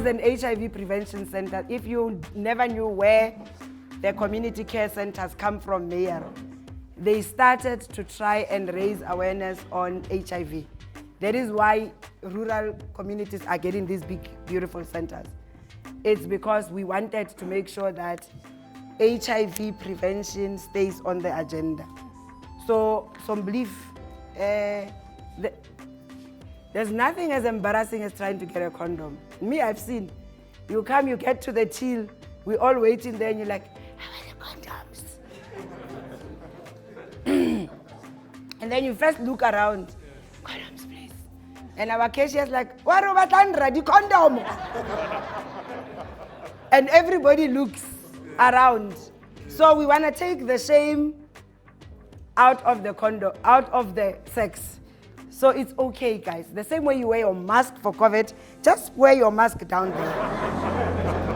as an HIV prevention center, if you never knew where the community care centers come from, Mayor, they started to try and raise awareness on HIV. That is why rural communities are getting these big, beautiful centers. It's because we wanted to make sure that HIV prevention stays on the agenda. So, some belief, there's nothing as embarrassing as trying to get a condom. Me, I've seen. You come, you get to the till, we're all waiting there, and you're like, how are the condoms? And then you first look around, condoms, please. And our cashier's like, what about the condom? And everybody looks around. So we want to take the shame out of the condom, out of the sex. So it's okay, guys. The same way you wear your mask for COVID, just wear your mask down there.